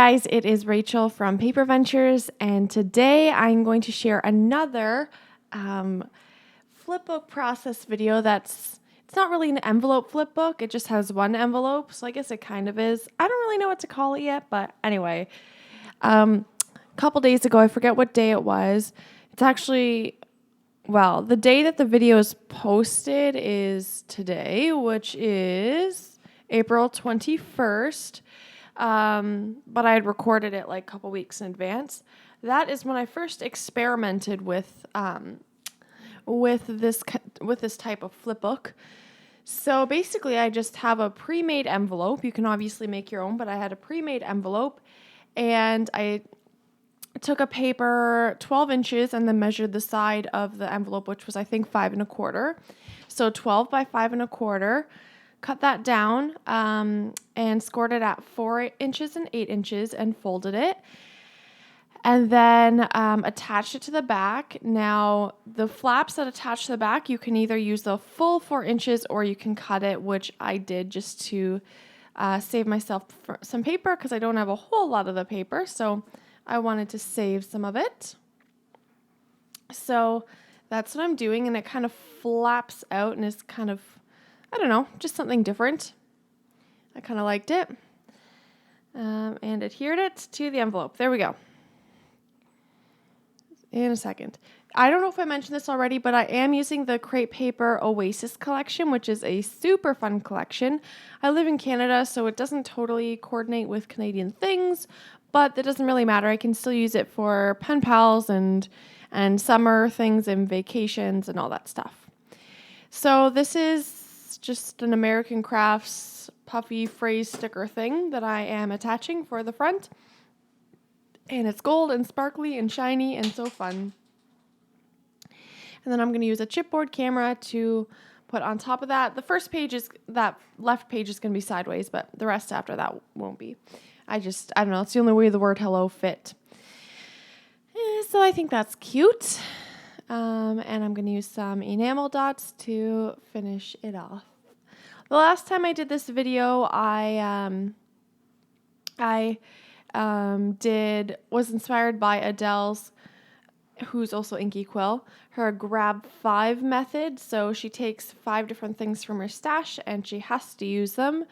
guys, it is Rachel from Paper Ventures, and today I'm going to share another flipbook process video it's not really an envelope flipbook, it just has one envelope, so I guess it kind of is. I don't really know what to call it yet, but anyway, a couple days ago, I forget what day it was. It's actually, well, the day that the video is posted is today, which is April 21st. But I had recorded it like a couple weeks in advance. That is when I first experimented with this type of flipbook. So basically, I just have a pre-made envelope. You can obviously make your own, but I had a pre-made envelope, and I took a paper 12 inches and then measured the side of the envelope, which was I think 5 1/4. So 12 by 5 1/4. Cut that down and scored it at 4 inches and 8 inches and folded it. And then attached it to the back. Now, the flaps that attach to the back, you can either use the full 4 inches or you can cut it, which I did just to save myself some paper because I don't have a whole lot of the paper. So I wanted to save some of it. So that's what I'm doing. And it kind of flaps out and is kind of, I don't know, just something different. I kind of liked it. And adhered it to the envelope. There we go. In a second. I don't know if I mentioned this already, but I am using the Crepe Paper Oasis collection, which is a super fun collection. I live in Canada, so it doesn't totally coordinate with Canadian things, but that doesn't really matter. I can still use it for pen pals and summer things and vacations and all that stuff. So this is just an American Crafts puffy phrase sticker thing that I am attaching for the front. And it's gold and sparkly and shiny and so fun. And then I'm going to use a chipboard camera to put on top of that. The first page that left page is going to be sideways, but the rest after that won't be. I don't know. It's the only way the word hello fit. So I think that's cute. And I'm going to use some enamel dots to finish it off. The last time I did this video, was inspired by Adele's, who's also Inky Quill, her grab 5 method. So she takes 5 different things from her stash and she has to use them.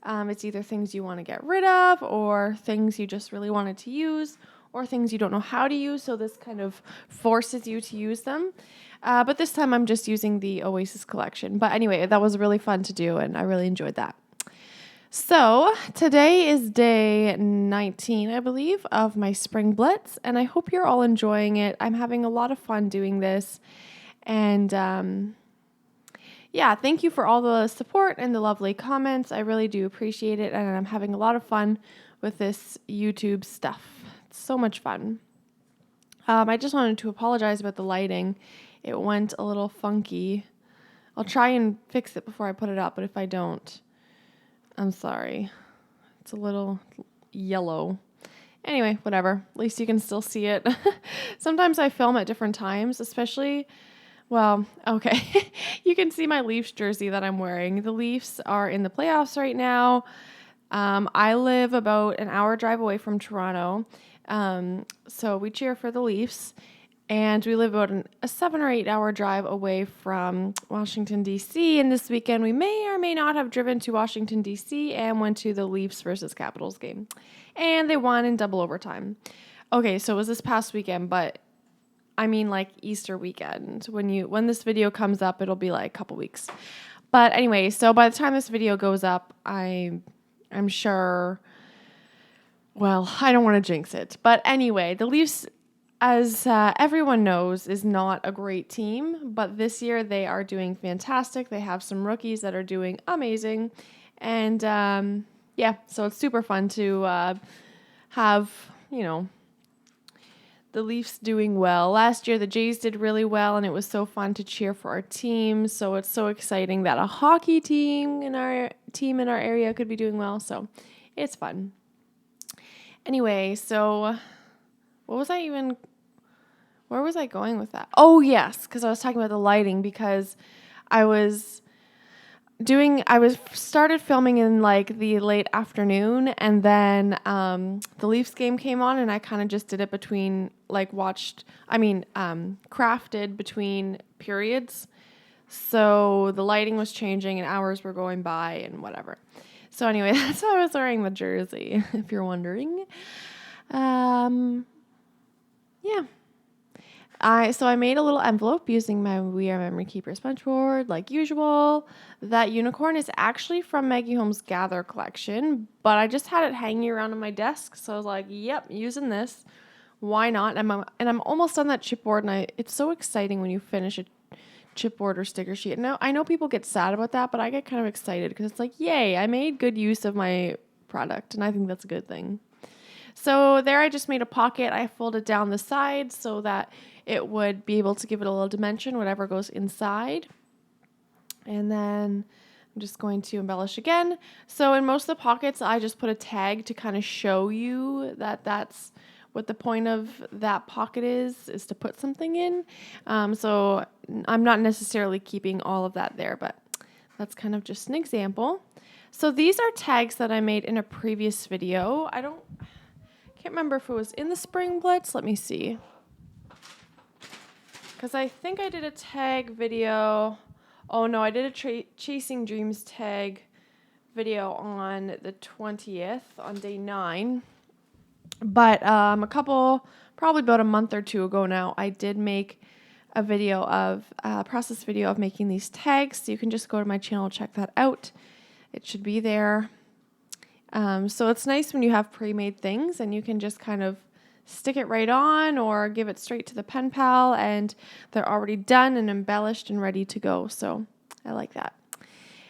It's either things you want to get rid of or things you just really wanted to use or things you don't know how to use. So this kind of forces you to use them. But this time I'm just using the Oasis collection. But anyway, that was really fun to do and I really enjoyed that. So today is day 19, I believe, of my spring Blitz, and I hope you're all enjoying it. I'm having a lot of fun doing this, and thank you for all the support and the lovely comments. I really do appreciate it, and I'm having a lot of fun with this YouTube stuff. It's so much fun. I just wanted to apologize about the lighting. It went a little funky. I'll try and fix it before I put it up, but if I don't, I'm sorry. It's a little yellow. Anyway, whatever. At least you can still see it. Sometimes I film at different times, especially, okay. You can see my Leafs jersey that I'm wearing. The Leafs are in the playoffs right now. I live about an hour drive away from Toronto. So we cheer for the Leafs. And we live about a 7 or 8 hour drive away from Washington, D.C. And this weekend, we may or may not have driven to Washington, D.C. and went to the Leafs versus Capitals game. And they won in double overtime. Okay, so it was this past weekend, but I mean like Easter weekend. When this video comes up, it'll be like a couple weeks. But anyway, so by the time this video goes up, I'm sure, I don't want to jinx it. But anyway, the Leafs, as everyone knows, is not a great team, but this year they are doing fantastic. They have some rookies that are doing amazing, and so it's super fun to have, the Leafs doing well. Last year the Jays did really well, and it was so fun to cheer for our team, so it's so exciting that a hockey team in our area could be doing well, so it's fun. Anyway, so where was I going with that? Oh, yes, because I was talking about the lighting because I was I was started filming in like the late afternoon, and then the Leafs game came on, and I kind of just did it between crafted between periods. So the lighting was changing and hours were going by and whatever. So anyway, that's why I was wearing the jersey, if you're wondering. Yeah. I made a little envelope using my We Are Memory Keeper sponge board, like usual. That unicorn is actually from Maggie Holmes' Gather collection, but I just had it hanging around on my desk, so I was like, "Yep, using this. Why not?" And I'm almost on that chipboard, and it's so exciting when you finish a chipboard or sticker sheet. Now I know people get sad about that, but I get kind of excited because it's like, "Yay, I made good use of my product," and I think that's a good thing. So there I just made a pocket. I folded down the sides so that it would be able to give it a little dimension, whatever goes inside. And then I'm just going to embellish again. So in most of the pockets, I just put a tag to kind of show you that that's what the point of that pocket is to put something in. So I'm not necessarily keeping all of that there, but that's kind of just an example. So these are tags that I made in a previous video. I can't remember if it was in the spring Blitz. Let me see. Because I think I did a tag video. Oh no, I did a Chasing Dreams tag video on the 20th, on day 9. But probably about a month or two ago now, I did make a process video of making these tags. So you can just go to my channel, check that out. It should be there. So it's nice when you have pre-made things and you can just kind of stick it right on or give it straight to the pen pal and they're already done and embellished and ready to go. So I like that.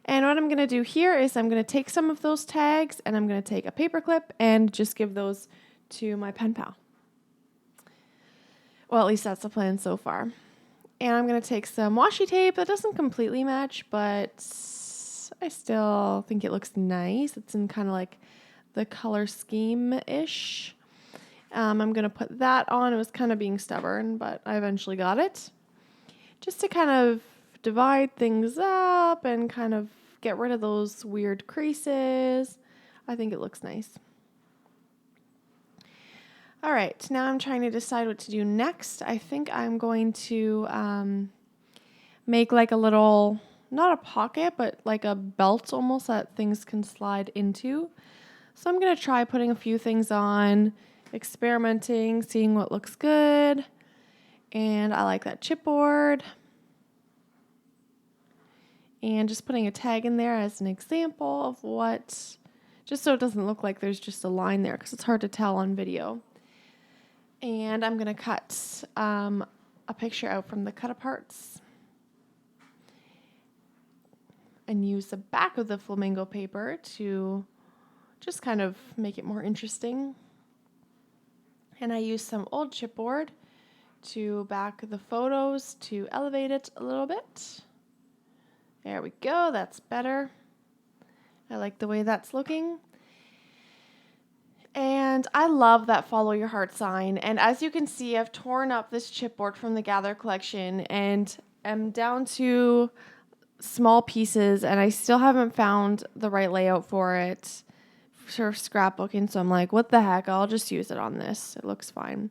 And what I'm going to do here is I'm going to take some of those tags and I'm going to take a paper clip and just give those to my pen pal. Well, at least that's the plan so far. And I'm going to take some washi tape that doesn't completely match, but I still think it looks nice. It's in kind of like the color scheme-ish. I'm going to put that on. It was kind of being stubborn, but I eventually got it. Just to kind of divide things up and kind of get rid of those weird creases. I think it looks nice. All right, now I'm trying to decide what to do next. I think I'm going to make like a little, not a pocket, but like a belt almost that things can slide into. So I'm going to try putting a few things on, experimenting, seeing what looks good. And I like that chipboard. And just putting a tag in there as an example of what, just so it doesn't look like there's just a line there because it's hard to tell on video. And I'm going to cut a picture out from the cut aparts and use the back of the flamingo paper to just kind of make it more interesting. And I use some old chipboard to back the photos to elevate it a little bit. There we go, that's better. I like the way that's looking. And I love that follow your heart sign. And as you can see, I've torn up this chipboard from the Gather collection and am down to small pieces, and I still haven't found the right layout for it for scrapbooking. So I'm like, what the heck? I'll just use it on this. It looks fine.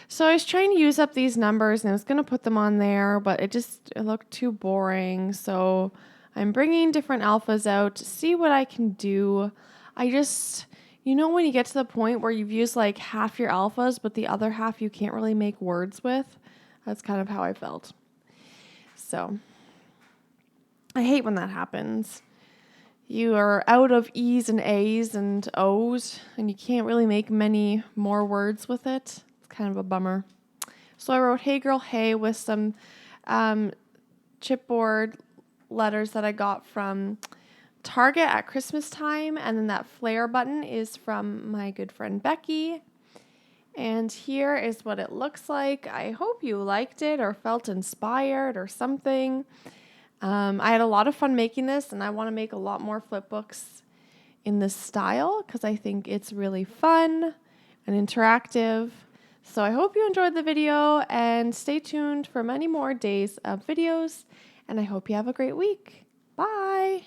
So I was trying to use up these numbers and I was going to put them on there, but it looked too boring. So I'm bringing different alphas out to see what I can do. When you get to the point where you've used like half your alphas, but the other half you can't really make words with, that's kind of how I felt. So I hate when that happens. You are out of E's and A's and O's, and you can't really make many more words with it. It's kind of a bummer. So I wrote, "Hey girl, hey," with some chipboard letters that I got from Target at Christmas time, and then that flare button is from my good friend Becky. And here is what it looks like. I hope you liked it or felt inspired or something. I had a lot of fun making this, and I want to make a lot more flip books in this style because I think it's really fun and interactive. So I hope you enjoyed the video, and stay tuned for many more days of videos, and I hope you have a great week. Bye.